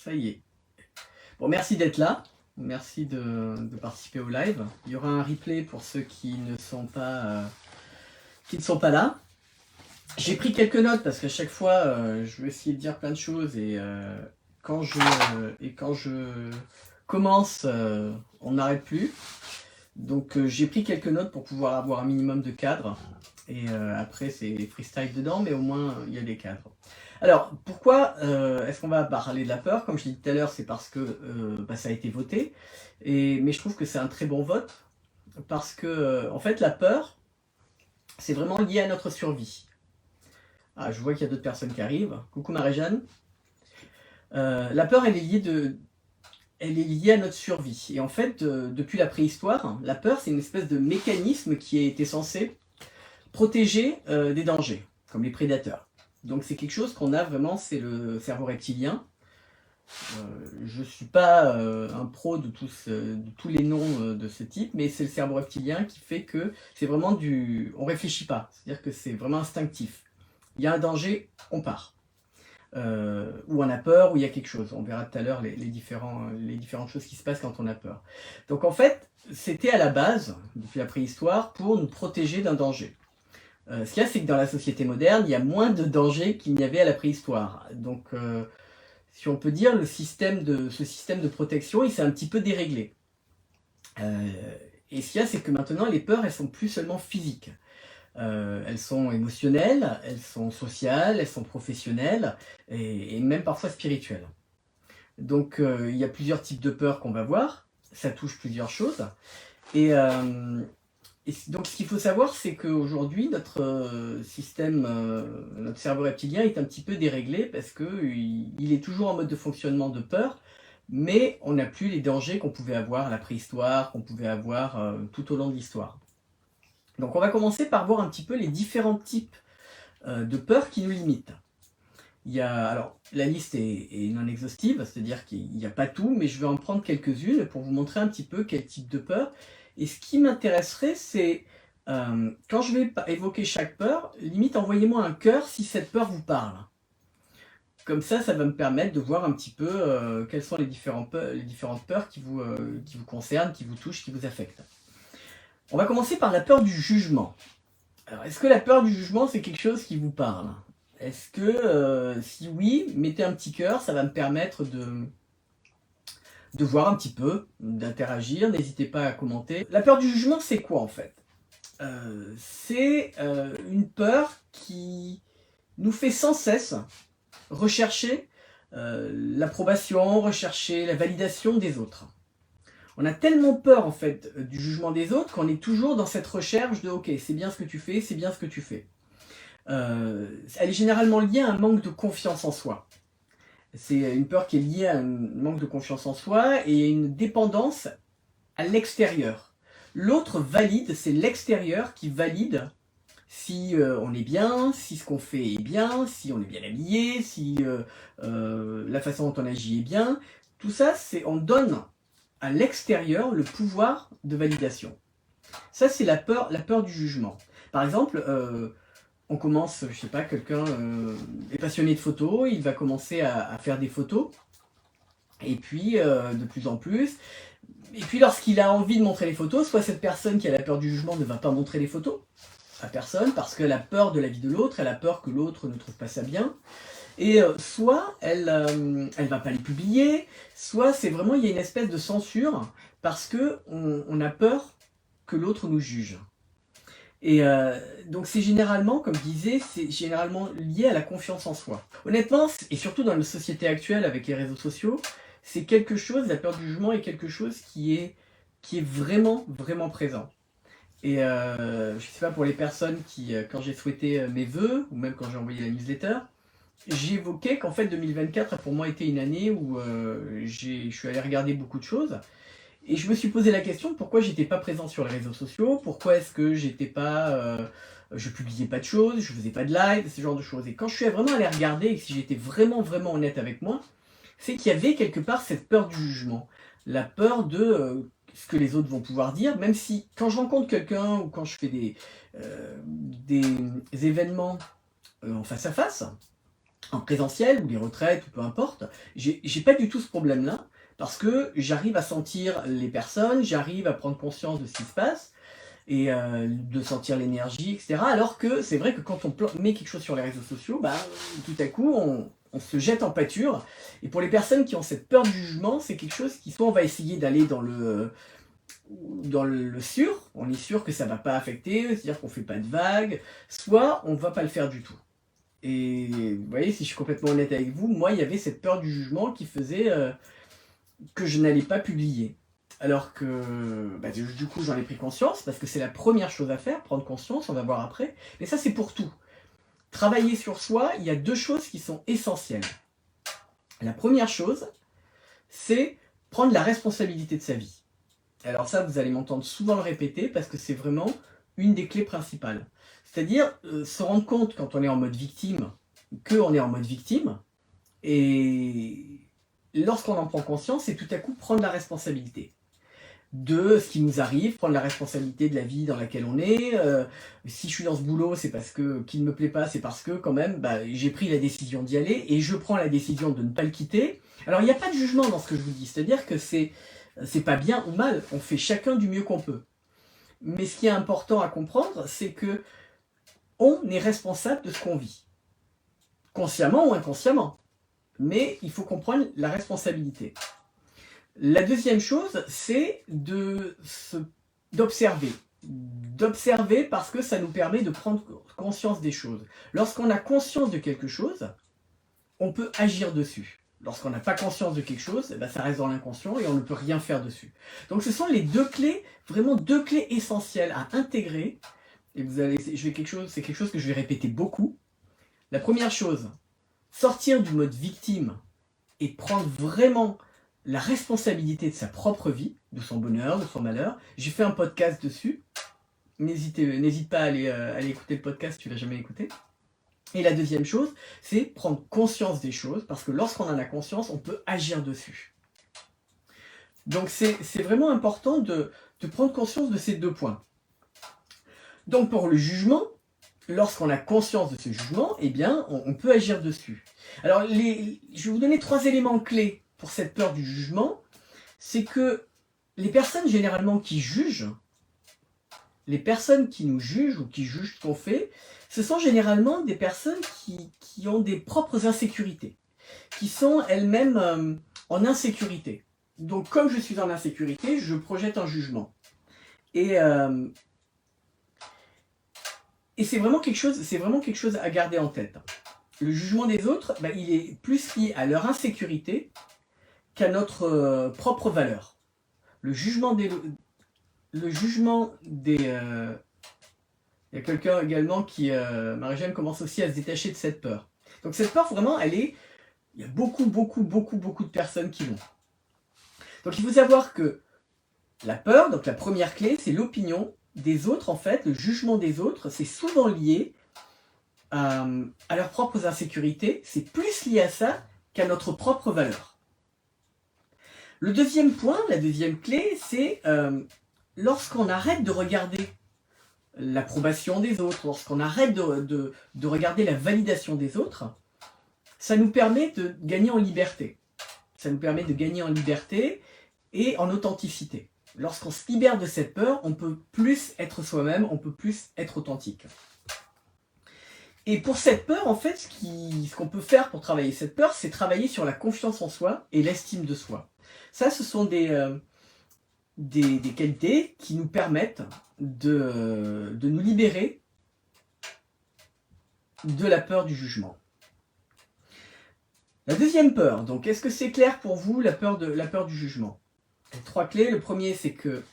Ça y est. Bon, merci d'être là. Merci de participer au live. Il y aura un replay pour ceux qui ne sont pas là. J'ai pris quelques notes parce qu'à chaque fois, je veux essayer de dire plein de choses et quand je commence, on n'arrête plus. Donc j'ai pris quelques notes pour pouvoir avoir un minimum de cadre. Et après, c'est freestyle dedans, mais au moins, il y a des cadres. Alors, pourquoi est-ce qu'on va parler de la peur? Comme je l'ai dit tout à l'heure, c'est parce que ça a été voté. Mais je trouve que c'est un très bon vote. Parce que, en fait, la peur, c'est vraiment lié à notre survie. Ah, je vois qu'il y a d'autres personnes qui arrivent. Coucou Marie-Jeanne. La peur, elle est liée à notre survie. Et en fait, depuis la préhistoire, la peur, c'est une espèce de mécanisme qui a été censé protéger des dangers, comme les prédateurs. Donc c'est quelque chose qu'on a vraiment, c'est le cerveau reptilien. Je ne suis pas un pro de tous les noms de ce type, mais c'est le cerveau reptilien qui fait que c'est vraiment on ne réfléchit pas, c'est-à-dire que c'est vraiment instinctif. Il y a un danger, on part. Ou on a peur, ou il y a quelque chose. On verra tout à l'heure les différentes choses qui se passent quand on a peur. Donc en fait, c'était à la base, depuis la préhistoire, pour nous protéger d'un danger. Ce qu'il y a, c'est que dans la société moderne, il y a moins de dangers qu'il n'y avait à la préhistoire. Donc, si on peut dire, ce système de protection, il s'est un petit peu déréglé. Et ce qu'il y a, c'est que maintenant, les peurs, elles sont plus seulement physiques. Elles sont émotionnelles, elles sont sociales, elles sont professionnelles, et même parfois spirituelles. Donc, il y a plusieurs types de peurs qu'on va voir. Ça touche plusieurs choses. Et donc ce qu'il faut savoir, c'est qu'aujourd'hui, notre système, notre cerveau reptilien est un petit peu déréglé parce qu'il est toujours en mode de fonctionnement de peur, mais on n'a plus les dangers qu'on pouvait avoir à la préhistoire, qu'on pouvait avoir tout au long de l'histoire. Donc on va commencer par voir un petit peu les différents types de peurs qui nous limitent. Alors, la liste est non exhaustive, c'est-à-dire qu'il n'y a pas tout, mais je vais en prendre quelques-unes pour vous montrer un petit peu quel type de peur. Et ce qui m'intéresserait, c'est, quand je vais évoquer chaque peur, limite envoyez-moi un cœur si cette peur vous parle. Comme ça va me permettre de voir un petit peu quelles sont les différentes peurs qui vous concernent, qui vous touchent, qui vous affectent. On va commencer par la peur du jugement. Alors, est-ce que la peur du jugement, c'est quelque chose qui vous parle? Est-ce que, si oui, mettez un petit cœur, ça va me permettre de voir un petit peu, d'interagir, n'hésitez pas à commenter. La peur du jugement, c'est quoi en fait? C'est une peur qui nous fait sans cesse rechercher l'approbation, rechercher la validation des autres. On a tellement peur en fait du jugement des autres qu'on est toujours dans cette recherche de « ok, c'est bien ce que tu fais, c'est bien ce que tu fais ». Elle est généralement liée à un manque de confiance en soi. C'est une peur qui est liée à un manque de confiance en soi et à une dépendance à l'extérieur. L'autre valide, c'est l'extérieur qui valide si on est bien, si ce qu'on fait est bien, si on est bien habillé, si la façon dont on agit est bien. Tout ça, on donne à l'extérieur le pouvoir de validation. Ça, c'est la peur du jugement. Par exemple, on commence, je sais pas, quelqu'un est passionné de photos, il va commencer à faire des photos, et puis de plus en plus, et puis lorsqu'il a envie de montrer les photos, soit cette personne qui a la peur du jugement ne va pas montrer les photos à personne, parce qu'elle a peur de la vie de l'autre, elle a peur que l'autre ne trouve pas ça bien, et soit elle va pas les publier, soit c'est vraiment, il y a une espèce de censure, parce que on a peur que l'autre nous juge. Et donc c'est généralement, comme je disais, c'est généralement lié à la confiance en soi. Honnêtement, et surtout dans la société actuelle avec les réseaux sociaux, c'est quelque chose, la peur du jugement est quelque chose qui est vraiment, vraiment présent. Et je sais pas, pour les personnes qui, quand j'ai souhaité mes vœux, ou même quand j'ai envoyé la newsletter, j'évoquais qu'en fait 2024 a pour moi été une année où je suis allé regarder beaucoup de choses. Et je me suis posé la question de pourquoi j'étais pas présent sur les réseaux sociaux, pourquoi est-ce que j'étais pas, je publiais pas de choses, je faisais pas de live, ce genre de choses. Et quand je suis vraiment allé regarder, et si j'étais vraiment, vraiment honnête avec moi, c'est qu'il y avait quelque part cette peur du jugement, la peur de ce que les autres vont pouvoir dire, même si quand je rencontre quelqu'un ou quand je fais des événements en face à face, en présentiel, ou les retraites, ou peu importe, j'ai pas du tout ce problème-là, parce que j'arrive à sentir les personnes, j'arrive à prendre conscience de ce qui se passe, et de sentir l'énergie, etc. Alors que c'est vrai que quand on met quelque chose sur les réseaux sociaux, bah, tout à coup, on se jette en pâture. Et pour les personnes qui ont cette peur du jugement, c'est quelque chose qui, soit on va essayer d'aller dans le sûr, on est sûr que ça va pas affecter, c'est-à-dire qu'on fait pas de vagues, soit on va pas le faire du tout. Et vous voyez, si je suis complètement honnête avec vous, moi, il y avait cette peur du jugement qui faisait que je n'allais pas publier. Alors que, bah, du coup, j'en ai pris conscience, parce que c'est la première chose à faire, prendre conscience, on va voir après. Mais ça, c'est pour tout. Travailler sur soi, il y a 2 choses qui sont essentielles. La première chose, c'est prendre la responsabilité de sa vie. Alors ça, vous allez m'entendre souvent le répéter, parce que c'est vraiment une des clés principales. C'est-à-dire, se rendre compte, quand on est en mode victime, qu'on est en mode victime, et lorsqu'on en prend conscience, c'est tout à coup prendre la responsabilité de ce qui nous arrive, prendre la responsabilité de la vie dans laquelle on est. Si je suis dans ce boulot, c'est parce que qu'il ne me plaît pas, c'est parce que quand même, bah, j'ai pris la décision d'y aller et je prends la décision de ne pas le quitter. Alors il n'y a pas de jugement dans ce que je vous dis, c'est-à-dire que c'est pas bien ou mal, on fait chacun du mieux qu'on peut. Mais ce qui est important à comprendre, c'est que on est responsable de ce qu'on vit, consciemment ou inconsciemment. Mais il faut comprendre la responsabilité. La deuxième chose, c'est d'observer. D'observer parce que ça nous permet de prendre conscience des choses. Lorsqu'on a conscience de quelque chose, on peut agir dessus. Lorsqu'on n'a pas conscience de quelque chose, eh ben ça reste dans l'inconscient et on ne peut rien faire dessus. Donc ce sont les 2 clés, vraiment 2 clés essentielles à intégrer. Et c'est quelque chose que je vais répéter beaucoup. La première chose, sortir du mode victime et prendre vraiment la responsabilité de sa propre vie, de son bonheur, de son malheur. J'ai fait un podcast dessus. N'hésite pas à aller écouter le podcast si tu l'as jamais écouté. Et la deuxième chose, c'est prendre conscience des choses, parce que lorsqu'on en a conscience, on peut agir dessus. Donc c'est vraiment important de prendre conscience de ces 2 points. Donc pour le jugement, lorsqu'on a conscience de ce jugement, eh bien, on peut agir dessus. Alors, je vais vous donner 3 éléments clés pour cette peur du jugement. C'est que les personnes généralement qui jugent, les personnes qui nous jugent ou qui jugent ce qu'on fait, ce sont généralement des personnes qui ont des propres insécurités, qui sont elles-mêmes en insécurité. Donc, comme je suis en insécurité, je projette un jugement. Et c'est vraiment quelque chose à garder en tête. Le jugement des autres, bah, il est plus lié à leur insécurité qu'à notre propre valeur. Le jugement des... Il y a quelqu'un également qui... Marie-Jeanne commence aussi à se détacher de cette peur. Donc cette peur, vraiment, il y a beaucoup de personnes qui l'ont. Donc il faut savoir que la peur, donc la première clé, c'est l'opinion des autres, en fait. Le jugement des autres, c'est souvent lié à leurs propres insécurités. C'est plus lié à ça qu'à notre propre valeur. Le deuxième point, la deuxième clé, c'est lorsqu'on arrête de regarder l'approbation des autres, lorsqu'on arrête de regarder la validation des autres, ça nous permet de gagner en liberté. Ça nous permet de gagner en liberté et en authenticité. Lorsqu'on se libère de cette peur, on peut plus être soi-même, on peut plus être authentique. Et pour cette peur, en fait, ce qu'on peut faire pour travailler cette peur, c'est travailler sur la confiance en soi et l'estime de soi. Ça, ce sont des qualités qui nous permettent de nous libérer de la peur du jugement. La deuxième peur, donc est-ce que c'est clair pour vous, la peur du jugement? Les 3 clés, la première c'est que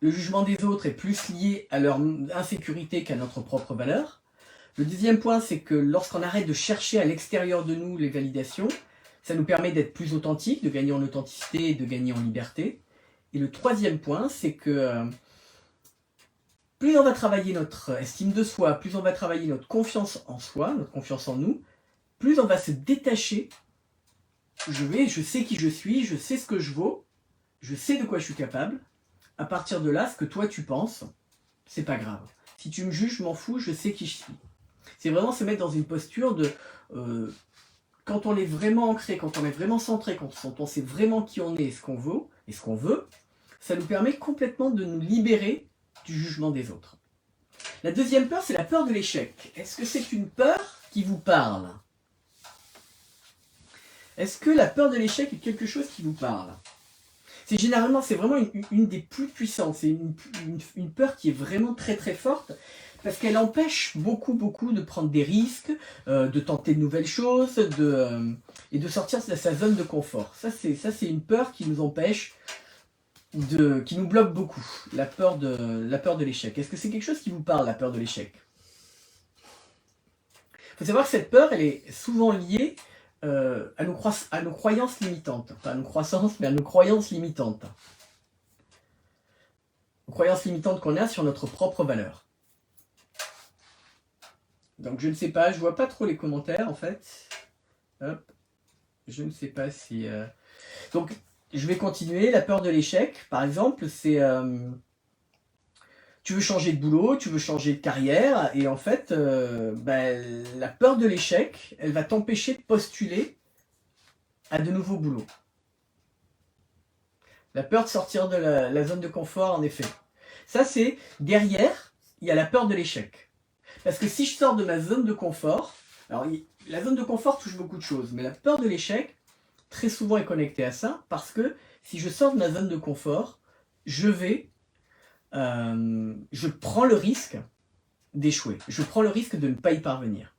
le jugement des autres est plus lié à leur insécurité qu'à notre propre valeur. Le deuxième point, c'est que lorsqu'on arrête de chercher à l'extérieur de nous les validations, ça nous permet d'être plus authentique, de gagner en authenticité et de gagner en liberté. Et le troisième point, c'est que plus on va travailler notre estime de soi, plus on va travailler notre confiance en soi, notre confiance en nous, plus on va se détacher. Je sais qui je suis, je sais ce que je vaux, je sais de quoi je suis capable. À partir de là, ce que toi tu penses, c'est pas grave. Si tu me juges, je m'en fous, je sais qui je suis. C'est vraiment se mettre dans une posture de... quand on est vraiment ancré, quand on est vraiment centré, quand on sait vraiment qui on est et ce qu'on veut, ça nous permet complètement de nous libérer du jugement des autres. La deuxième peur, c'est la peur de l'échec. Est-ce que c'est une peur qui vous parle? Est-ce que la peur de l'échec est quelque chose qui vous parle? C'est vraiment une des plus puissantes. C'est une peur qui est vraiment très très forte parce qu'elle empêche beaucoup de prendre des risques, de tenter de nouvelles choses et de sortir de sa zone de confort. Ça c'est une peur qui nous empêche, qui nous bloque beaucoup. La peur de l'échec. Est-ce que c'est quelque chose qui vous parle, la peur de l'échec? Il faut savoir que cette peur, elle est souvent liée à nos croyances limitantes. Pas à nos croyances, mais à nos croyances limitantes. Aux croyances limitantes qu'on a sur notre propre valeur. Donc je ne sais pas, je vois pas trop les commentaires en fait. Hop. Je ne sais pas si... Donc je vais continuer. La peur de l'échec, par exemple, c'est... tu veux changer de boulot, tu veux changer de carrière, et en fait, la peur de l'échec, elle va t'empêcher de postuler à de nouveaux boulots. La peur de sortir de la zone de confort, en effet. Ça, c'est derrière, il y a la peur de l'échec. Parce que si je sors de ma zone de confort, alors la zone de confort touche beaucoup de choses, mais la peur de l'échec, très souvent est connectée à ça, parce que si je sors de ma zone de confort, je prends le risque d'échouer. Je prends le risque de ne pas y parvenir.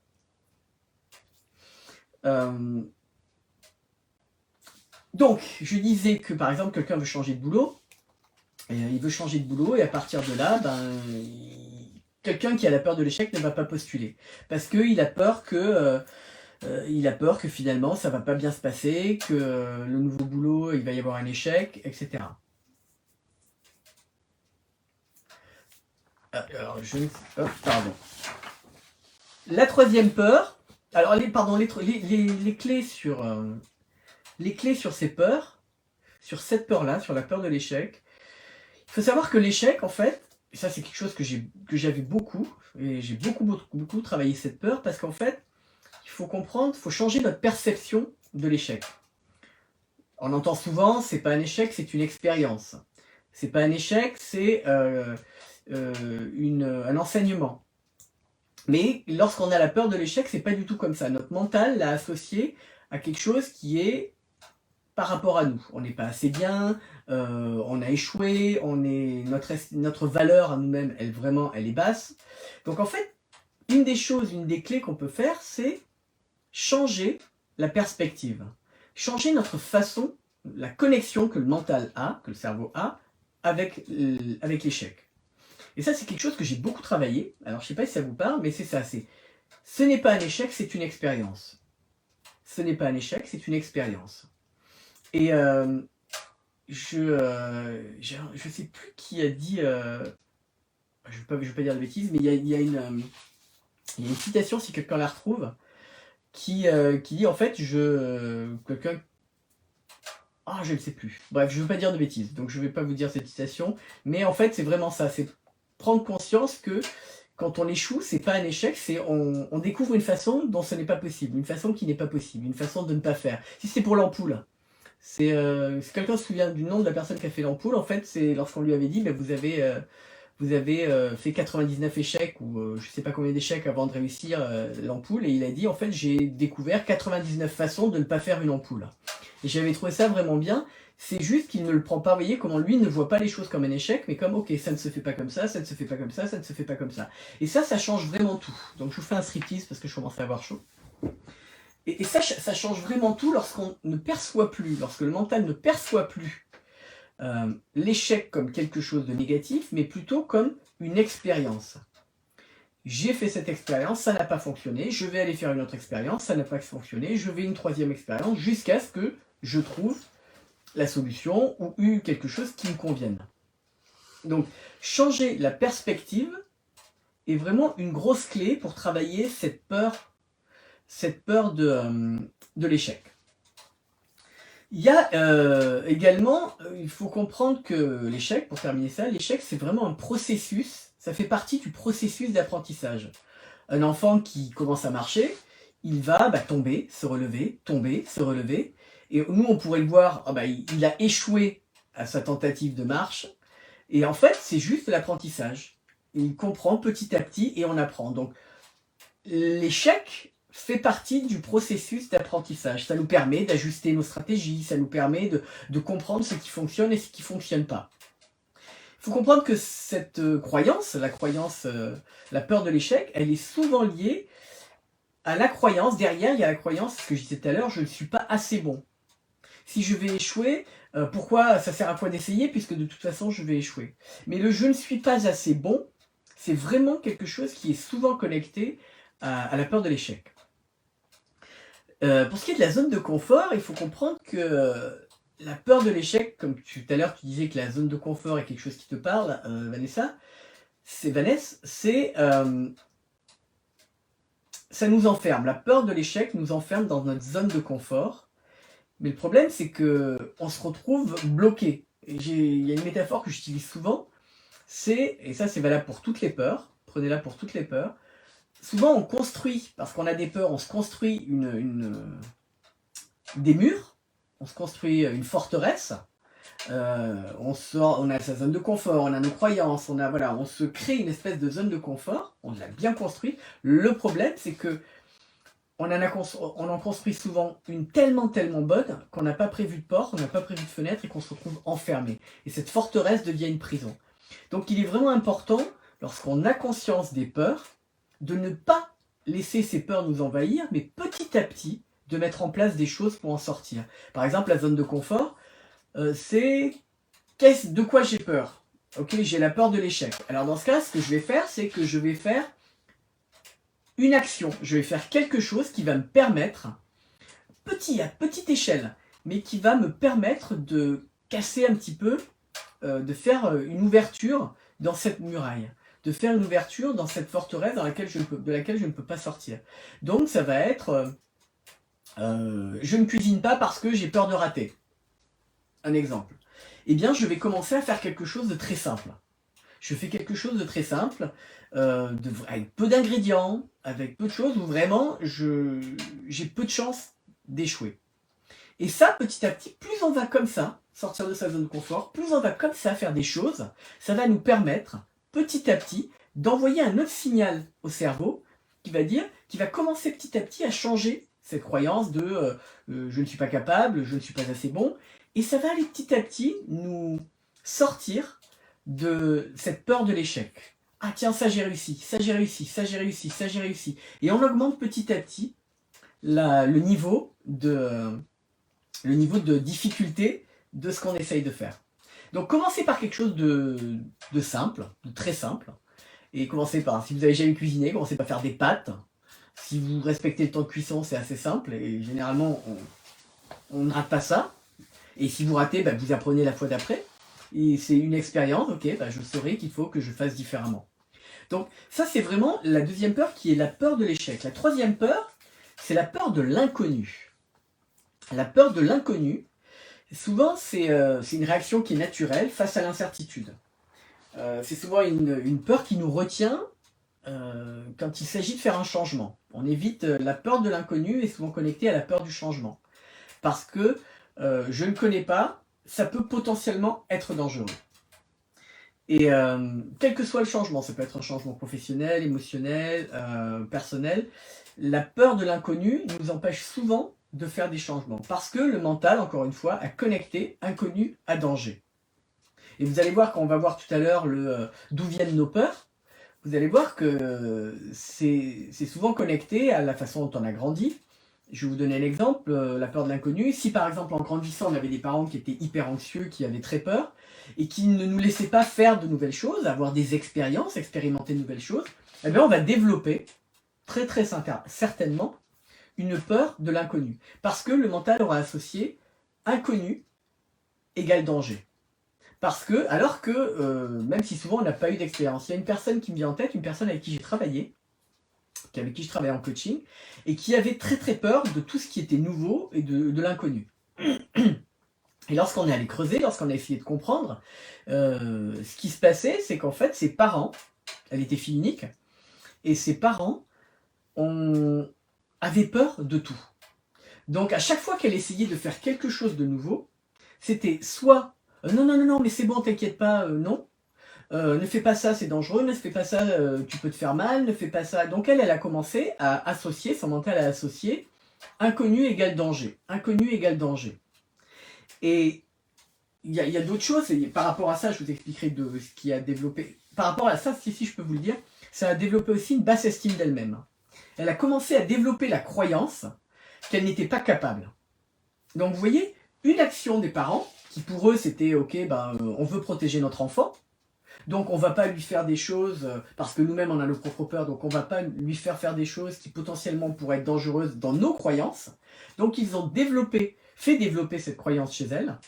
Donc, je disais que par exemple, quelqu'un veut changer de boulot, et à partir de là, quelqu'un qui a la peur de l'échec ne va pas postuler. Parce qu'il a peur que... finalement ça va pas bien se passer, que le nouveau boulot il va y avoir un échec, etc. Alors pardon. La troisième peur, alors les clés sur ces peurs, sur cette peur-là, sur la peur de l'échec. Il faut savoir que l'échec, en fait, et ça c'est quelque chose que j'avais beaucoup, et j'ai beaucoup travaillé cette peur, parce qu'en fait, il faut comprendre, il faut changer notre perception de l'échec. On entend souvent, c'est pas un échec, c'est une expérience. C'est pas un échec, c'est un enseignement. Mais lorsqu'on a la peur de l'échec, c'est pas du tout comme ça. Notre mental l'a associé à quelque chose qui est par rapport à nous. On n'est pas assez bien, on a échoué, notre valeur à nous-mêmes, elle est basse. Donc en fait, une des clés qu'on peut faire, c'est changer la perspective. Changer notre façon, la connexion que le mental a, que le cerveau a, avec l'échec. Et ça, c'est quelque chose que j'ai beaucoup travaillé. Alors, je ne sais pas si ça vous parle, mais c'est ça. Ce n'est pas un échec, c'est une expérience. Ce n'est pas un échec, c'est une expérience. Et je ne sais plus qui a dit... je ne vais pas dire de bêtises, mais il y a une citation, si quelqu'un la retrouve, qui dit en fait, quelqu'un... Ah, je ne sais plus. Bref, je ne veux pas dire de bêtises, donc je ne vais pas vous dire cette citation. Mais en fait, c'est vraiment ça. C'est prendre conscience que quand on échoue, c'est pas un échec, c'est on découvre une façon dont ce n'est pas possible, une façon qui n'est pas possible, une façon de ne pas faire. Si c'est pour l'ampoule, si quelqu'un se souvient du nom de la personne qui a fait l'ampoule, en fait, c'est lorsqu'on lui avait dit, vous avez fait 99 échecs, ou je sais pas combien d'échecs avant de réussir l'ampoule, et il a dit, en fait, j'ai découvert 99 façons de ne pas faire une ampoule. Et j'avais trouvé ça vraiment bien. C'est juste qu'il ne le prend pas, vous voyez, comment lui ne voit pas les choses comme un échec, mais comme, ok, ça ne se fait pas comme ça, ça ne se fait pas comme ça, ça ne se fait pas comme ça. Et ça change vraiment tout. Donc je vous fais un striptease parce que je commence à avoir chaud. Et ça change vraiment tout lorsqu'on ne perçoit plus, lorsque le mental ne perçoit plus l'échec comme quelque chose de négatif, mais plutôt comme une expérience. J'ai fait cette expérience, ça n'a pas fonctionné, je vais aller faire une autre expérience, ça n'a pas fonctionné, je vais une troisième expérience, jusqu'à ce que je trouve la solution ou quelque chose qui me convienne. Donc, changer la perspective est vraiment une grosse clé pour travailler cette peur de l'échec. Il y a également, il faut comprendre que l'échec, pour terminer ça, l'échec c'est vraiment un processus, Ça fait partie du processus d'apprentissage. Un enfant qui commence à marcher, il va tomber, se relever. Et nous, on pourrait le voir, il a échoué à sa tentative de marche. Et en fait, c'est juste l'apprentissage. Il comprend petit à petit et on apprend. Donc, l'échec fait partie du processus d'apprentissage. Ça nous permet d'ajuster nos stratégies, ça nous permet de comprendre ce qui fonctionne et ce qui ne fonctionne pas. Il faut comprendre que cette croyance, la peur de l'échec, elle est souvent liée à la croyance. Derrière, il y a la croyance, ce que je disais tout à l'heure, je ne suis pas assez bon. Si je vais échouer, pourquoi ça sert à quoi d'essayer puisque de toute façon je vais échouer. Mais le je ne suis pas assez bon, c'est vraiment quelque chose qui est souvent connecté à la peur de l'échec. Pour ce qui est de la zone de confort, il faut comprendre que la peur de l'échec, comme tout à l'heure tu disais que la zone de confort est quelque chose qui te parle, Vanessa, ça nous enferme. La peur de l'échec nous enferme dans notre zone de confort. Mais le problème, c'est qu'on se retrouve bloqué. Il y a une métaphore que j'utilise souvent, et ça c'est valable pour toutes les peurs, prenez-la pour toutes les peurs. Souvent on construit, parce qu'on a des peurs, on se construit des murs, on se construit une forteresse, on a sa zone de confort, on a nos croyances, on se crée une espèce de zone de confort, on l'a bien construit. Le problème, c'est que on en construit souvent une tellement bonne qu'on n'a pas prévu de porte, on n'a pas prévu de fenêtre et qu'on se retrouve enfermé. Et cette forteresse devient une prison. Donc il est vraiment important, lorsqu'on a conscience des peurs, de ne pas laisser ces peurs nous envahir, mais petit à petit, de mettre en place des choses pour en sortir. Par exemple, la zone de confort, c'est de quoi j'ai peur. Ok, j'ai la peur de l'échec. Alors dans ce cas, ce que je vais faire, c'est que je vais faire une action. Je vais faire quelque chose qui va me permettre, à petite échelle, mais qui va me permettre de casser un petit peu, de faire une ouverture dans cette muraille, de faire une ouverture dans cette forteresse de laquelle je ne peux pas sortir. Donc ça va être, je ne cuisine pas parce que j'ai peur de rater. Un exemple. Eh bien, je vais commencer à faire quelque chose de très simple. Je fais quelque chose de très simple, avec peu d'ingrédients, avec peu de choses, où vraiment j'ai peu de chances d'échouer. Et ça, petit à petit, plus on va comme ça, sortir de sa zone de confort, plus on va comme ça faire des choses, ça va nous permettre, petit à petit, d'envoyer un autre signal au cerveau qui va commencer petit à petit à changer cette croyance de je ne suis pas capable, je ne suis pas assez bon, et ça va aller petit à petit nous sortir de cette peur de l'échec. Ah tiens, ça j'ai réussi, ça j'ai réussi, ça j'ai réussi, ça j'ai réussi. Et on augmente petit à petit le niveau de difficulté de ce qu'on essaye de faire. Donc commencez par quelque chose de simple, de très simple. Et commencez par, si vous avez jamais cuisiné, commencez par faire des pâtes. Si vous respectez le temps de cuisson, c'est assez simple. Et généralement, on ne rate pas ça. Et si vous ratez, vous apprenez la fois d'après. Et c'est une expérience, ok, je saurai qu'il faut que je fasse différemment. Donc ça, c'est vraiment la deuxième peur qui est la peur de l'échec. La troisième peur, c'est la peur de l'inconnu. La peur de l'inconnu, souvent, c'est une réaction qui est naturelle face à l'incertitude. C'est souvent une peur qui nous retient quand il s'agit de faire un changement. On évite la peur de l'inconnu est souvent connectée à la peur du changement. Parce que je ne connais pas, ça peut potentiellement être dangereux. Et quel que soit le changement, ça peut être un changement professionnel, émotionnel, personnel, la peur de l'inconnu nous empêche souvent de faire des changements. Parce que le mental, encore une fois, a connecté inconnu à danger. Et vous allez voir, quand on va voir tout à l'heure d'où viennent nos peurs, vous allez voir que c'est souvent connecté à la façon dont on a grandi. Je vais vous donner l'exemple, la peur de l'inconnu. Si par exemple en grandissant, on avait des parents qui étaient hyper anxieux, qui avaient très peur, et qui ne nous laissaient pas faire de nouvelles choses, avoir des expériences, expérimenter de nouvelles choses, eh bien on va développer très certainement une peur de l'inconnu. Parce que le mental aura associé inconnu égale danger. Alors que, même si souvent on n'a pas eu d'expérience, il y a une personne qui me vient en tête, une personne avec qui j'ai travaillé, avec qui je travaillais en coaching, et qui avait très peur de tout ce qui était nouveau et de l'inconnu. Et lorsqu'on est allé creuser, lorsqu'on a essayé de comprendre, ce qui se passait, c'est qu'en fait, ses parents Elle était fille unique. Et ses parents avaient peur de tout. Donc à chaque fois qu'elle essayait de faire quelque chose de nouveau, c'était soit non, non, non, non, mais c'est bon, t'inquiète pas, non. Ne fais pas ça, c'est dangereux, ne fais pas ça, tu peux te faire mal, ne fais pas ça. Donc elle a commencé à associer, son mental a associé inconnu égale danger. Inconnu égale danger. Et il y a d'autres choses, et par rapport à ça, je vous expliquerai de ce qui a développé. Par rapport à ça, si je peux vous le dire, ça a développé aussi une basse estime d'elle-même. Elle a commencé à développer la croyance qu'elle n'était pas capable. Donc vous voyez, une action des parents, qui pour eux c'était ok, on veut protéger notre enfant, donc on va pas lui faire des choses, parce que nous-mêmes on a nos propres peurs, donc on va pas lui faire des choses qui potentiellement pourraient être dangereuses dans nos croyances. Donc ils ont fait développer cette croyance chez elle,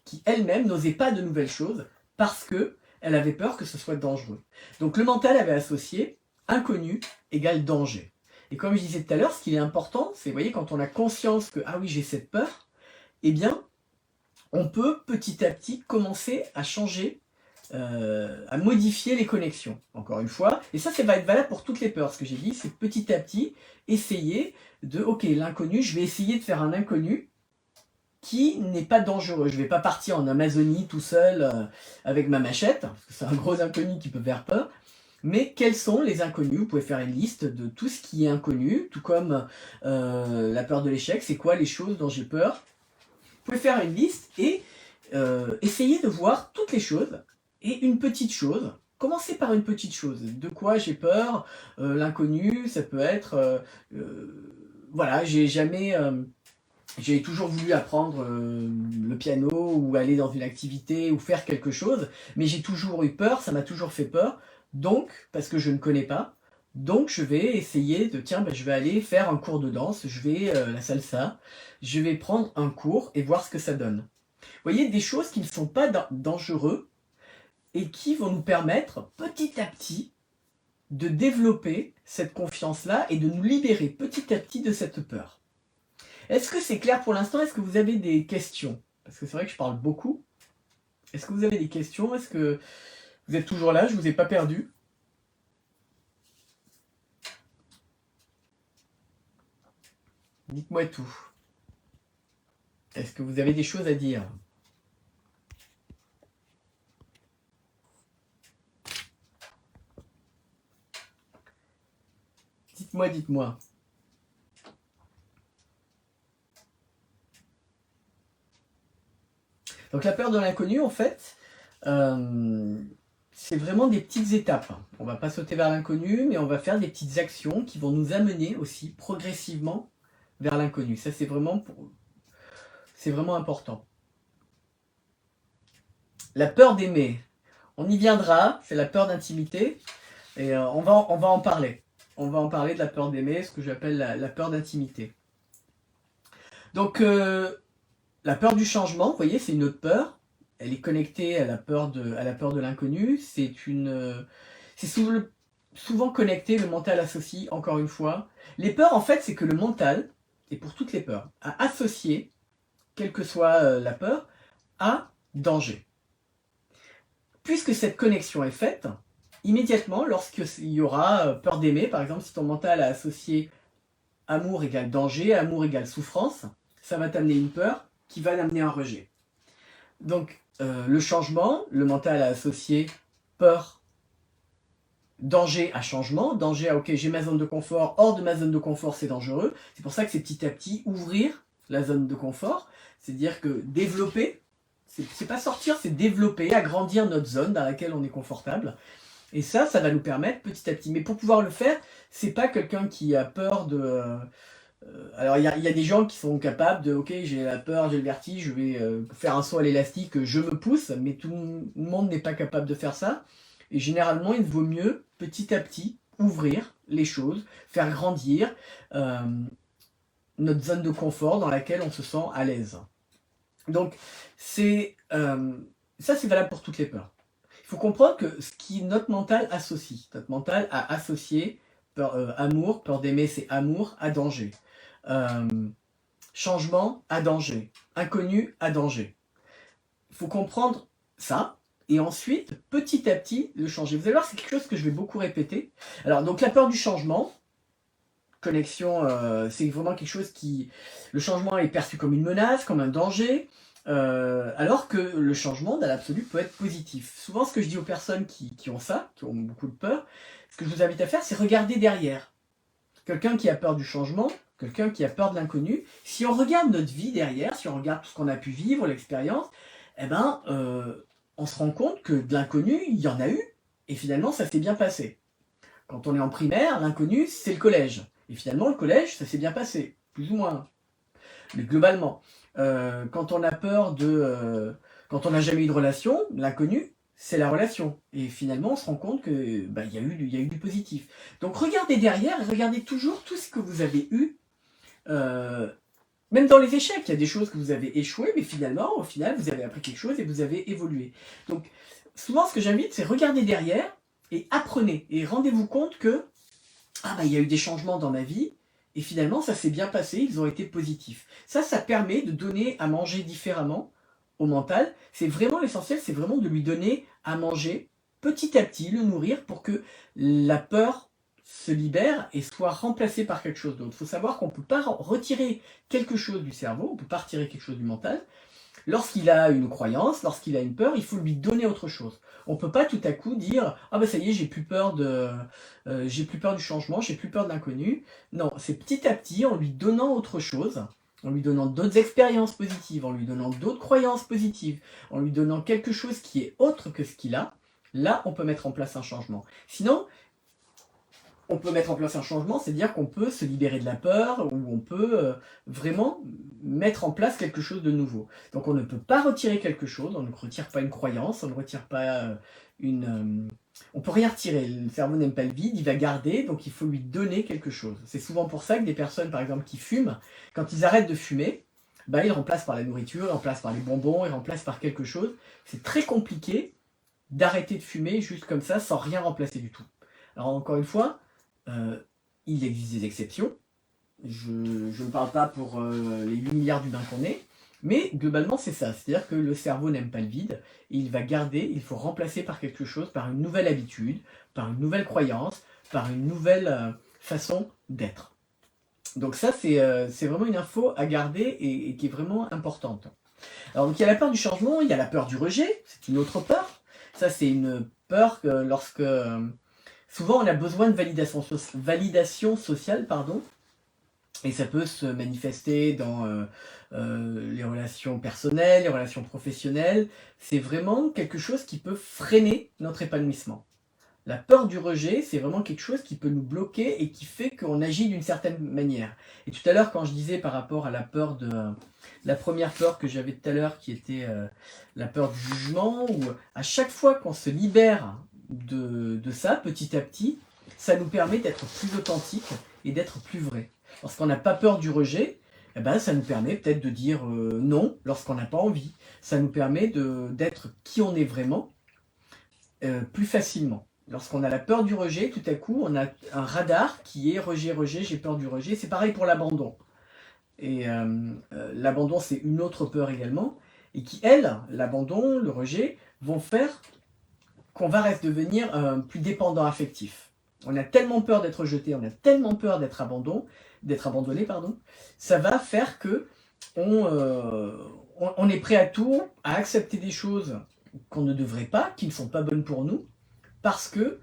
qui elle-même n'osait pas de nouvelles choses, parce que elle avait peur que ce soit dangereux. Donc le mental avait associé inconnu égale danger. Et comme je disais tout à l'heure, ce qui est important, c'est, vous voyez, quand on a conscience que, ah oui, j'ai cette peur, eh bien, on peut petit à petit commencer à changer, à modifier les connexions, encore une fois. Et ça va être valable pour toutes les peurs. Ce que j'ai dit, c'est petit à petit, essayer de, ok, l'inconnu, je vais essayer de faire un inconnu qui n'est pas dangereux. Je ne vais pas partir en Amazonie tout seul avec ma machette, parce que c'est un gros inconnu qui peut faire peur. Mais quels sont les inconnus? Vous pouvez faire une liste de tout ce qui est inconnu, tout comme la peur de l'échec. C'est quoi les choses dont j'ai peur? Vous pouvez faire une liste et essayer de voir toutes les choses et une petite chose. Commencez par une petite chose. De quoi j'ai peur? L'inconnu, ça peut être... voilà, j'ai toujours voulu apprendre le piano ou aller dans une activité ou faire quelque chose, mais j'ai toujours eu peur, ça m'a toujours fait peur. Donc, parce que je ne connais pas, donc je vais essayer de, tiens, je vais aller faire un cours de danse, je vais la salsa, je vais prendre un cours et voir ce que ça donne. Vous voyez, des choses qui ne sont pas dangereuses et qui vont nous permettre petit à petit de développer cette confiance-là et de nous libérer petit à petit de cette peur. Est-ce que c'est clair pour l'instant? Est-ce que vous avez des questions? Parce que c'est vrai que je parle beaucoup. Est-ce que vous avez des questions? Est-ce que vous êtes toujours là? Je ne vous ai pas perdu. Dites-moi tout. Est-ce que vous avez des choses à dire? Dites-moi, dites-moi. Donc la peur de l'inconnu, en fait, c'est vraiment des petites étapes. On ne va pas sauter vers l'inconnu, mais on va faire des petites actions qui vont nous amener aussi progressivement vers l'inconnu. Ça, c'est vraiment important. La peur d'aimer, on y viendra, c'est la peur d'intimité, et on va en parler. On va en parler de la peur d'aimer, ce que j'appelle la peur d'intimité. Donc, la peur du changement, vous voyez, c'est une autre peur. Elle est connectée à la peur de l'inconnu. C'est souvent connecté, le mental associe, encore une fois. Les peurs, en fait, c'est que le mental, et pour toutes les peurs, a associé, quelle que soit la peur, à danger. Puisque cette connexion est faite, immédiatement, lorsqu'il y aura peur d'aimer, par exemple, si ton mental a associé amour égale danger, amour égale souffrance, ça va t'amener une peur qui va t'amener un rejet. Donc, le changement, le mental a associé peur, danger à changement, danger à ok, j'ai ma zone de confort, hors de ma zone de confort, c'est dangereux. C'est pour ça que c'est petit à petit ouvrir la zone de confort, c'est-à-dire que développer, c'est pas sortir, c'est développer, agrandir notre zone dans laquelle on est confortable. Et ça va nous permettre petit à petit. Mais pour pouvoir le faire, c'est pas quelqu'un qui a peur de... alors il y a des gens qui sont capables de, ok, j'ai la peur, j'ai le vertige, je vais faire un saut à l'élastique, je me pousse, mais tout le monde n'est pas capable de faire ça. Et généralement, il vaut mieux petit à petit ouvrir les choses, faire grandir notre zone de confort dans laquelle on se sent à l'aise. Donc ça c'est valable pour toutes les peurs. Il faut comprendre que ce qui notre mental associe, notre mental a associé amour, peur d'aimer c'est amour, à danger. Changement à danger. Inconnu à danger. Il faut comprendre ça et ensuite, petit à petit, le changer. Vous allez voir, c'est quelque chose que je vais beaucoup répéter. Alors, donc la peur du changement, connexion, c'est vraiment quelque chose qui... Le changement est perçu comme une menace, comme un danger, alors que le changement, dans l'absolu, peut être positif. Souvent, ce que je dis aux personnes qui ont ça, qui ont beaucoup de peur, ce que je vous invite à faire, c'est regarder derrière. Quelqu'un qui a peur du changement, quelqu'un qui a peur de l'inconnu, si on regarde notre vie derrière, si on regarde tout ce qu'on a pu vivre, l'expérience, eh ben, on se rend compte que de l'inconnu, il y en a eu, et finalement, ça s'est bien passé. Quand on est en primaire, l'inconnu, c'est le collège. Et finalement, le collège, ça s'est bien passé, plus ou moins. Mais globalement, quand on a peur de... quand on n'a jamais eu de relation, l'inconnu, c'est la relation. Et finalement, on se rend compte que il y a eu du positif. Donc regardez derrière et regardez toujours tout ce que vous avez eu. Même dans les échecs, il y a des choses que vous avez échoué, mais finalement, au final, vous avez appris quelque chose et vous avez évolué. Donc, souvent, ce que j'invite, c'est regarder derrière et apprenez. Et rendez-vous compte que, il y a eu des changements dans ma vie, et finalement, ça s'est bien passé, ils ont été positifs. Ça permet de donner à manger différemment au mental. C'est vraiment l'essentiel, c'est vraiment de lui donner à manger petit à petit, le nourrir pour que la peur se libère et soit remplacée par quelque chose d'autre. Il faut savoir qu'on ne peut pas retirer quelque chose du cerveau, on ne peut pas retirer quelque chose du mental. Lorsqu'il a une croyance, lorsqu'il a une peur, il faut lui donner autre chose. On ne peut pas tout à coup dire « Ah ben ça y est, j'ai plus peur du changement, j'ai plus peur de l'inconnu ». Non, c'est petit à petit, en lui donnant autre chose, en lui donnant d'autres expériences positives, en lui donnant d'autres croyances positives, en lui donnant quelque chose qui est autre que ce qu'il a, là on peut mettre en place un changement. Sinon, on peut mettre en place un changement, c'est-à-dire qu'on peut se libérer de la peur, ou on peut vraiment mettre en place quelque chose de nouveau. Donc on ne peut pas retirer quelque chose, on ne retire pas une croyance, on ne retire pas on peut rien retirer, le cerveau n'aime pas le vide, il va garder, donc il faut lui donner quelque chose. C'est souvent pour ça que des personnes, par exemple, qui fument, quand ils arrêtent de fumer, ils remplacent par la nourriture, ils remplacent par les bonbons, ils remplacent par quelque chose. C'est très compliqué d'arrêter de fumer juste comme ça, sans rien remplacer du tout. Alors encore une fois, il existe des exceptions. Je ne parle pas pour les 8 milliards d'humains qu'on est, mais globalement c'est ça. C'est-à-dire que le cerveau n'aime pas le vide, et il va garder, il faut remplacer par quelque chose, par une nouvelle habitude, par une nouvelle croyance, par une nouvelle façon d'être. Donc ça c'est vraiment une info à garder et qui est vraiment importante. Alors donc il y a la peur du changement, il y a la peur du rejet, c'est une autre peur. Ça c'est une peur que lorsque... souvent, on a besoin de validation sociale, et ça peut se manifester dans les relations personnelles, les relations professionnelles. C'est vraiment quelque chose qui peut freiner notre épanouissement. La peur du rejet, c'est vraiment quelque chose qui peut nous bloquer et qui fait qu'on agit d'une certaine manière. Et tout à l'heure, quand je disais par rapport à la peur la première peur que j'avais tout à l'heure, qui était la peur du jugement, où à chaque fois qu'on se libère de ça, petit à petit, ça nous permet d'être plus authentique et d'être plus vrai. Lorsqu'on n'a pas peur du rejet, ça nous permet peut-être de dire non lorsqu'on n'a pas envie. Ça nous permet d'être qui on est vraiment plus facilement. Lorsqu'on a la peur du rejet, tout à coup, on a un radar qui est rejet, rejet, j'ai peur du rejet. C'est pareil pour l'abandon. Et l'abandon, c'est une autre peur également, et qui, l'abandon, le rejet, vont faire qu'on va devenir plus dépendant affectif. On a tellement peur d'être rejeté, on a tellement peur d'être abandonné, ça va faire que on est prêt à tout, à accepter des choses qu'on ne devrait pas, qui ne sont pas bonnes pour nous, parce que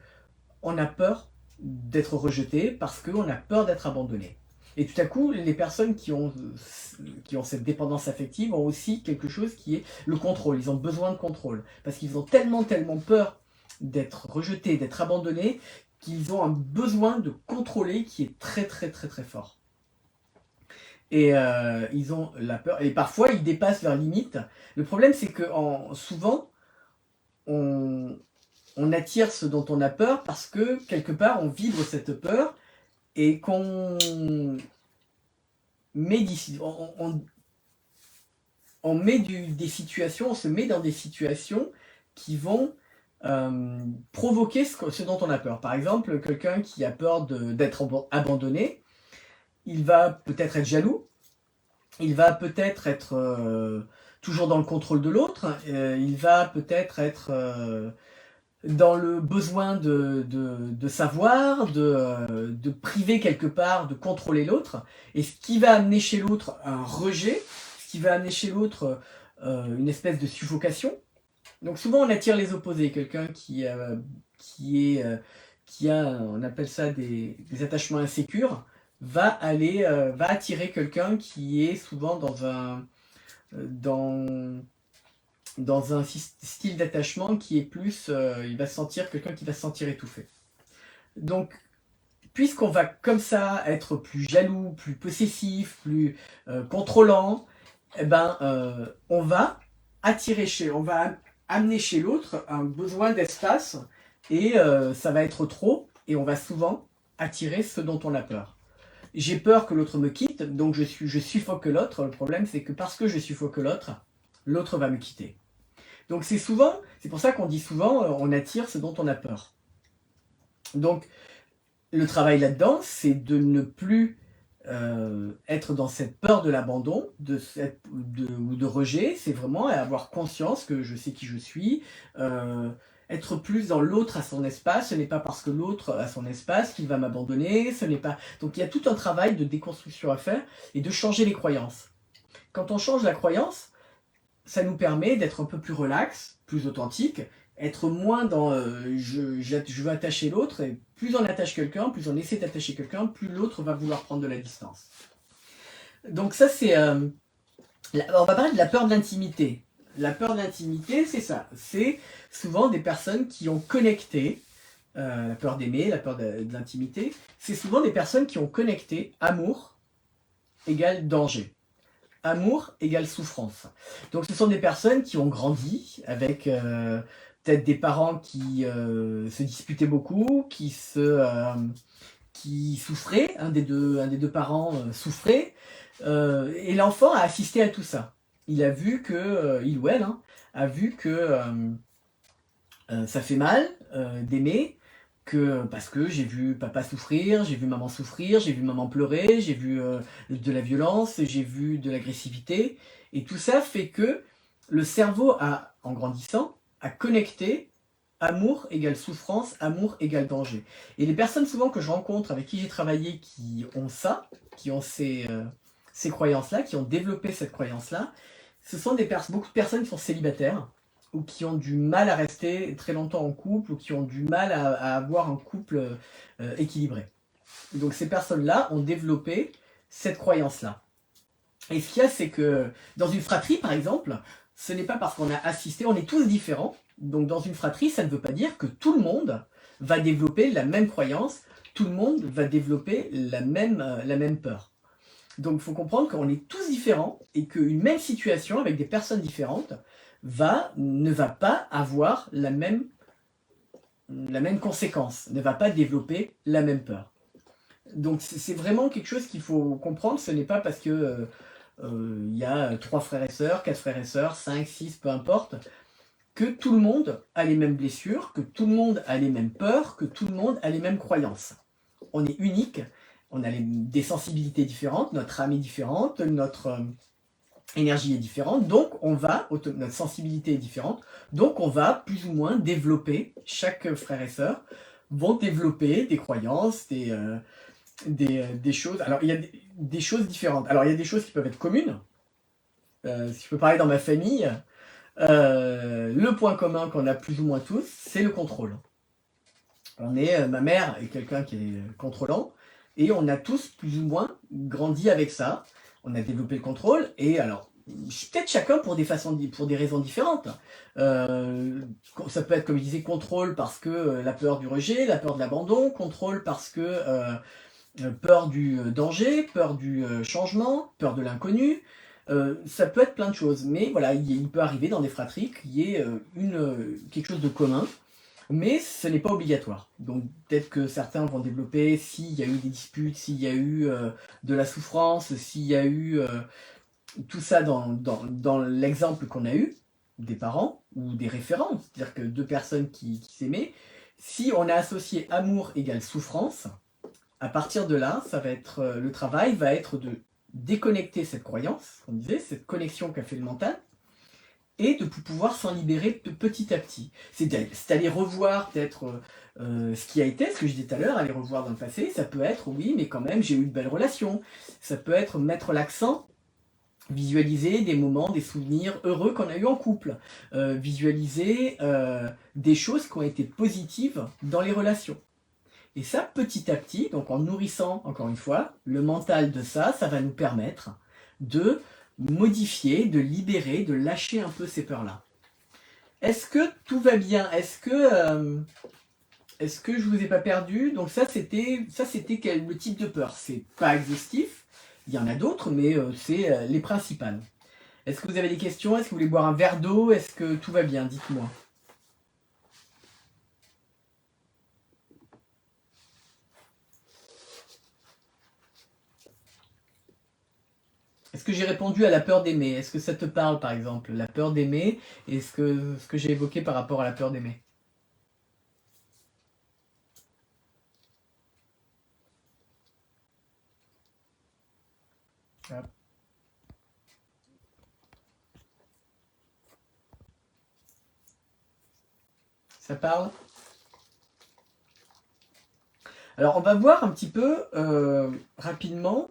on a peur d'être rejeté, parce qu'on a peur d'être abandonné. Et tout à coup, les personnes qui ont cette dépendance affective ont aussi quelque chose qui est le contrôle. Ils ont besoin de contrôle, parce qu'ils ont tellement peur d'être rejetés, d'être abandonnés, qu'ils ont un besoin de contrôler qui est très fort. Et ils ont la peur, et parfois ils dépassent leurs limites. Le problème, c'est que souvent, on attire ce dont on a peur parce que quelque part on vibre cette peur et qu'on met on met des situations, on se met dans des situations qui vont provoquer ce dont on a peur. Par exemple, quelqu'un qui a peur d'être abandonné, il va peut-être être jaloux, il va peut-être être toujours dans le contrôle de l'autre, il va peut-être être, dans le besoin de savoir, de priver quelque part, de contrôler l'autre, et ce qui va amener chez l'autre un rejet, ce qui va amener chez l'autre une espèce de suffocation. Donc souvent on attire les opposés, quelqu'un qui a, on appelle ça des attachements insécures, va attirer quelqu'un qui est souvent dans un style d'attachement qui est plus, il va se sentir quelqu'un qui va se sentir étouffé. Donc, puisqu'on va comme ça être plus jaloux, plus possessif, plus contrôlant, eh ben, on va amener chez l'autre un besoin d'espace et ça va être trop et on va souvent attirer ce dont on a peur. J'ai peur que l'autre me quitte, donc je suffoque l'autre. Le problème, c'est que parce que je suffoque l'autre, l'autre va me quitter. Donc c'est pour ça qu'on dit souvent, on attire ce dont on a peur. Donc le travail là-dedans, c'est de ne plus être dans cette peur de l'abandon, ou de rejet. C'est vraiment avoir conscience que je sais qui je suis, être plus dans l'autre à son espace. Ce n'est pas parce que l'autre a son espace qu'il va m'abandonner. Donc il y a tout un travail de déconstruction à faire et de changer les croyances. Quand on change la croyance, ça nous permet d'être un peu plus relax, plus authentique, être moins dans je veux attacher l'autre, et plus on attache quelqu'un, plus on essaie d'attacher quelqu'un, plus l'autre va vouloir prendre de la distance. Donc ça c'est... on va parler de la peur de l'intimité. La peur de l'intimité, c'est ça. C'est souvent des personnes qui ont connecté, la peur d'aimer, la peur de l'intimité, c'est souvent des personnes qui ont connecté amour égale danger. Amour égale souffrance. Donc ce sont des personnes qui ont grandi avec peut-être des parents qui se disputaient beaucoup, qui souffraient, un des deux parents souffrait, et l'enfant a assisté à tout ça. Il a vu que, il ou elle, a vu que ça fait mal d'aimer, parce que j'ai vu papa souffrir, j'ai vu maman souffrir, j'ai vu maman pleurer, j'ai vu de la violence, j'ai vu de l'agressivité, et tout ça fait que le cerveau en grandissant, a connecté amour égale souffrance, amour égale danger. Et les personnes souvent que je rencontre, avec qui j'ai travaillé, qui ont ça, qui ont ces croyances-là, qui ont développé cette croyance-là, ce sont beaucoup de personnes qui sont célibataires, ou qui ont du mal à rester très longtemps en couple, ou qui ont du mal à avoir un couple équilibré. Donc ces personnes-là ont développé cette croyance-là. Et ce qu'il y a, c'est que dans une fratrie, par exemple, ce n'est pas parce qu'on a assisté, on est tous différents, donc dans une fratrie, ça ne veut pas dire que tout le monde va développer la même croyance, tout le monde va développer la même peur. Donc il faut comprendre qu'on est tous différents, et qu'une même situation avec des personnes différentes ne va pas avoir la même conséquence, ne va pas développer la même peur. Donc c'est vraiment quelque chose qu'il faut comprendre. Ce n'est pas parce que y a 3 frères et sœurs, 4 frères et sœurs, 5, 6, peu importe, que tout le monde a les mêmes blessures, que tout le monde a les mêmes peurs, que tout le monde a les mêmes croyances. On est unique, on a des sensibilités différentes, notre âme est différente, notre énergie est différente, donc notre sensibilité est différente, donc on va plus ou moins développer, chaque frère et sœur vont développer des croyances, des choses. Alors il y a des choses différentes. Alors il y a des choses qui peuvent être communes. Si je peux parler dans ma famille, le point commun qu'on a plus ou moins tous, c'est le contrôle. Ma mère est quelqu'un qui est contrôlant, et on a tous plus ou moins grandi avec ça. On a développé le contrôle, et alors, peut-être chacun pour des raisons différentes. Ça peut être, comme je disais, contrôle parce que la peur du rejet, la peur de l'abandon, contrôle parce que peur du danger, peur du changement, peur de l'inconnu. Ça peut être plein de choses, mais voilà, il peut arriver dans des fratries qu'il y ait quelque chose de commun, mais ce n'est pas obligatoire. Donc peut-être que certains vont développer, s'il y a eu des disputes, s'il y a eu de la souffrance, s'il y a eu tout ça dans l'exemple qu'on a eu, des parents ou des référents, c'est-à-dire que 2 personnes qui s'aimaient, si on a associé amour égale souffrance, à partir de là, le travail va être de déconnecter cette croyance, on disait, cette connexion qu'a fait le mental, et de pouvoir s'en libérer petit à petit. C'est aller revoir peut-être ce qui a été, ce que je disais tout à l'heure, aller revoir dans le passé. Ça peut être, oui, mais quand même, j'ai eu de belles relations. Ça peut être mettre l'accent, visualiser des moments, des souvenirs heureux qu'on a eu en couple. Visualiser des choses qui ont été positives dans les relations. Et ça, petit à petit, donc en nourrissant, encore une fois, le mental de ça, ça va nous permettre de modifier, de libérer, de lâcher un peu ces peurs-là. Est-ce que tout va bien? Est-ce que je vous ai pas perdu? Donc ça, c'était le type de peur. C'est pas exhaustif, il y en a d'autres, mais c'est les principales. Est-ce que vous avez des questions? Est-ce que vous voulez boire un verre d'eau? Est-ce que tout va bien? Dites-moi. Est-ce que j'ai répondu à la peur d'aimer? Est-ce que ça te parle, par exemple, la peur d'aimer et ce que j'ai évoqué par rapport à la peur d'aimer? Ah. Ça parle? Alors, on va voir un petit peu rapidement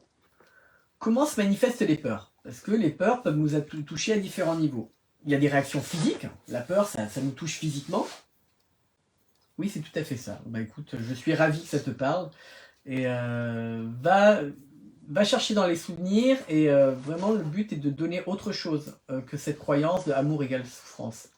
comment se manifestent les peurs. Parce que les peurs peuvent nous toucher à différents niveaux. Il y a des réactions physiques. La peur, ça nous touche physiquement. Oui, c'est tout à fait ça. Bah écoute, je suis ravi que ça te parle. Et va chercher dans les souvenirs. Et vraiment, le but est de donner autre chose que cette croyance de amour égale souffrance.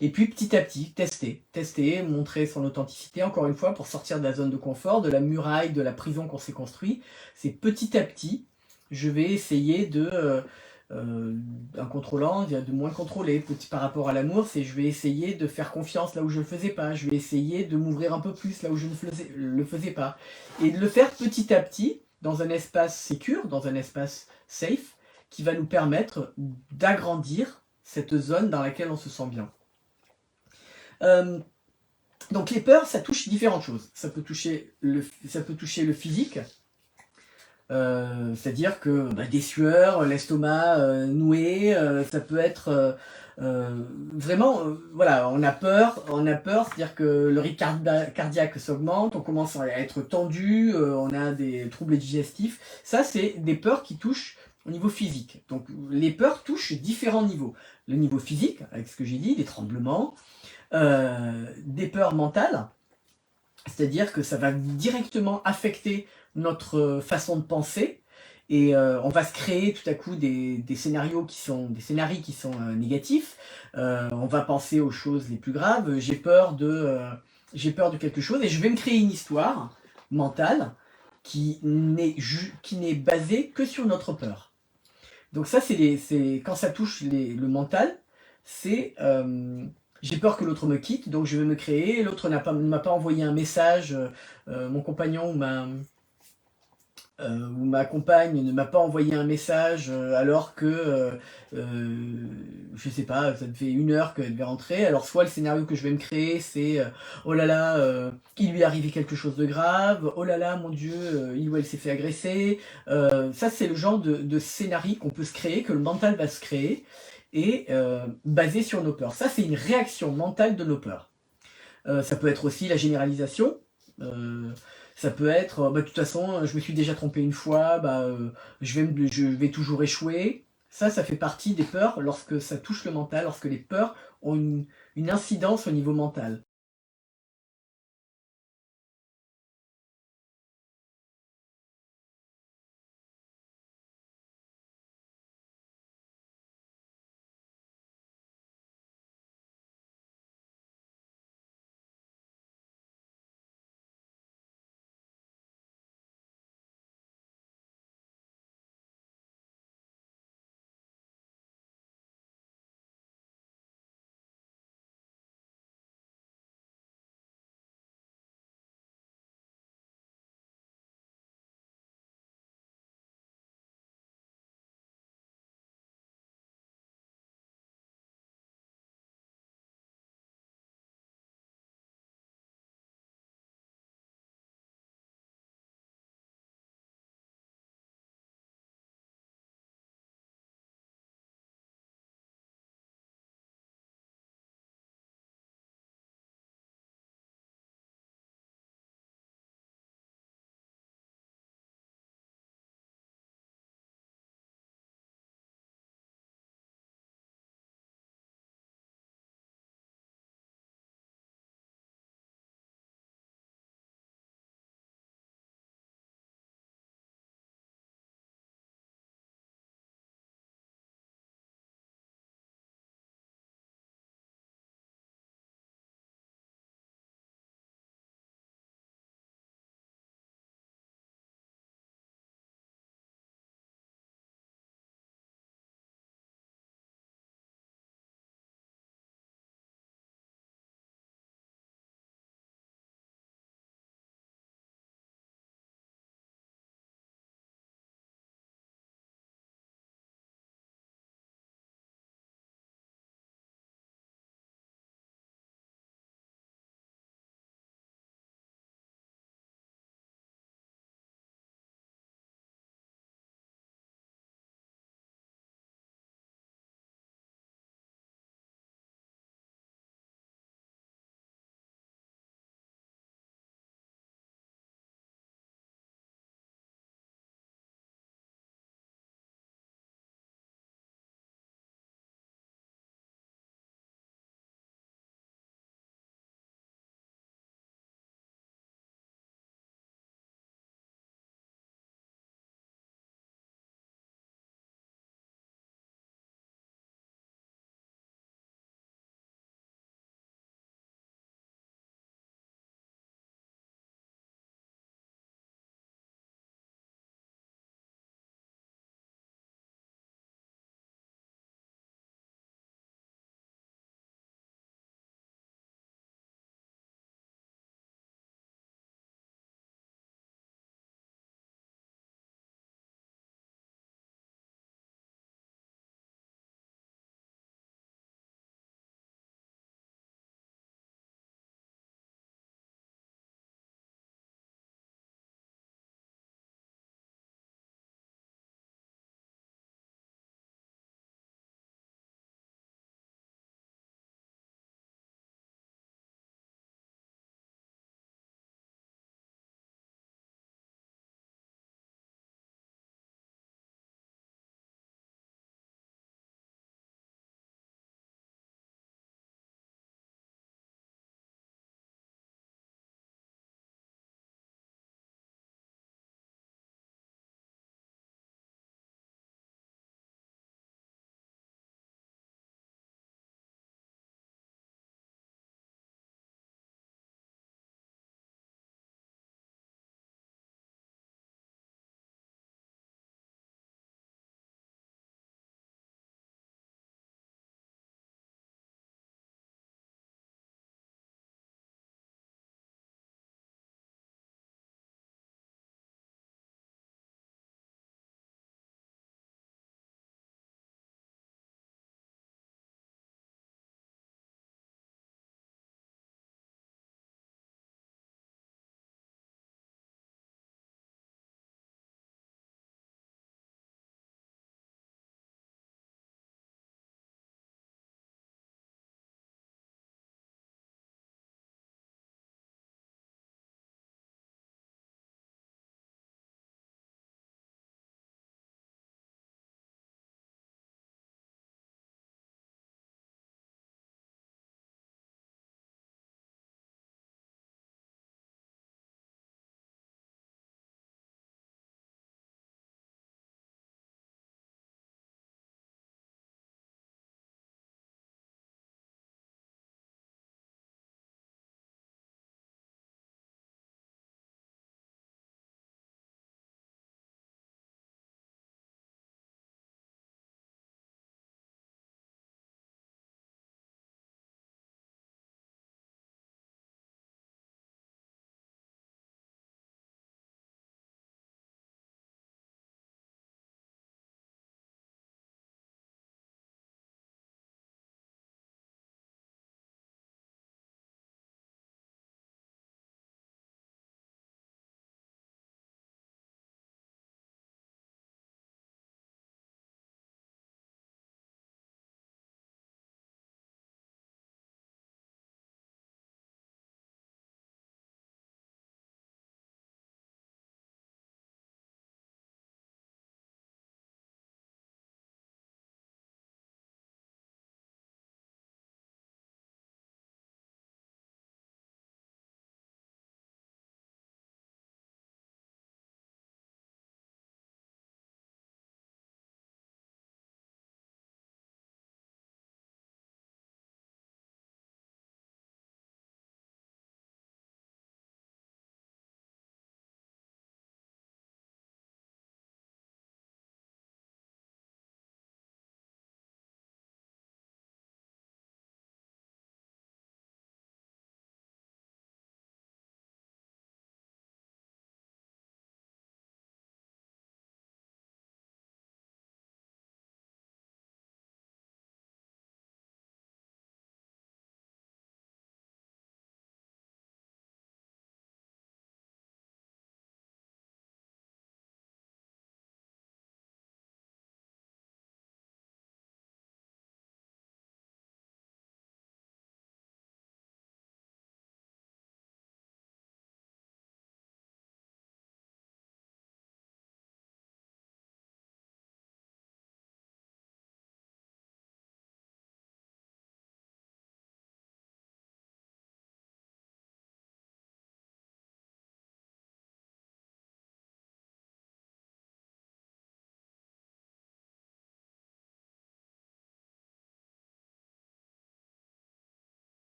Et puis petit à petit, tester, montrer son authenticité, encore une fois, pour sortir de la zone de confort, de la muraille, de la prison qu'on s'est construit. C'est petit à petit, je vais essayer de, en contrôlant, de moins contrôler. Par rapport à l'amour, c'est je vais essayer de faire confiance là où je ne le faisais pas, je vais essayer de m'ouvrir un peu plus là où je ne le faisais pas. Et de le faire petit à petit, dans un espace sécure, dans un espace safe, qui va nous permettre d'agrandir cette zone dans laquelle on se sent bien. Donc les peurs, ça touche différentes choses. Ça peut toucher le physique, c'est-à-dire que des sueurs, l'estomac noué, ça peut être vraiment, voilà, on a peur, c'est-à-dire que le rythme cardiaque s'augmente, on commence à être tendu, on a des troubles digestifs. Ça, c'est des peurs qui touchent au niveau physique. Donc les peurs touchent différents niveaux. Le niveau physique, avec ce que j'ai dit, des tremblements, des peurs mentales, c'est-à-dire que ça va directement affecter notre façon de penser et on va se créer tout à coup des scénarios qui sont négatifs. On va penser aux choses les plus graves. J'ai peur de quelque chose et je vais me créer une histoire mentale qui n'est basée que sur notre peur. Donc ça, c'est quand ça touche le mental, c'est j'ai peur que l'autre me quitte, donc je vais me créer. L'autre ne m'a pas envoyé un message, mon compagnon ou ma compagne ne m'a pas envoyé un message alors que, je sais pas, ça fait 1 heure qu'elle devait rentrer. Alors soit le scénario que je vais me créer, c'est oh là là, il lui est arrivé quelque chose de grave, oh là là, mon Dieu, il ou elle s'est fait agresser. Ça, c'est le genre de scénario qu'on peut se créer, que le mental va se créer, et basé sur nos peurs. Ça, c'est une réaction mentale de nos peurs. Ça peut être aussi la généralisation. Ça peut être, de toute façon, je me suis déjà trompé une fois, je vais toujours échouer. Ça fait partie des peurs lorsque ça touche le mental, lorsque les peurs ont une incidence au niveau mental.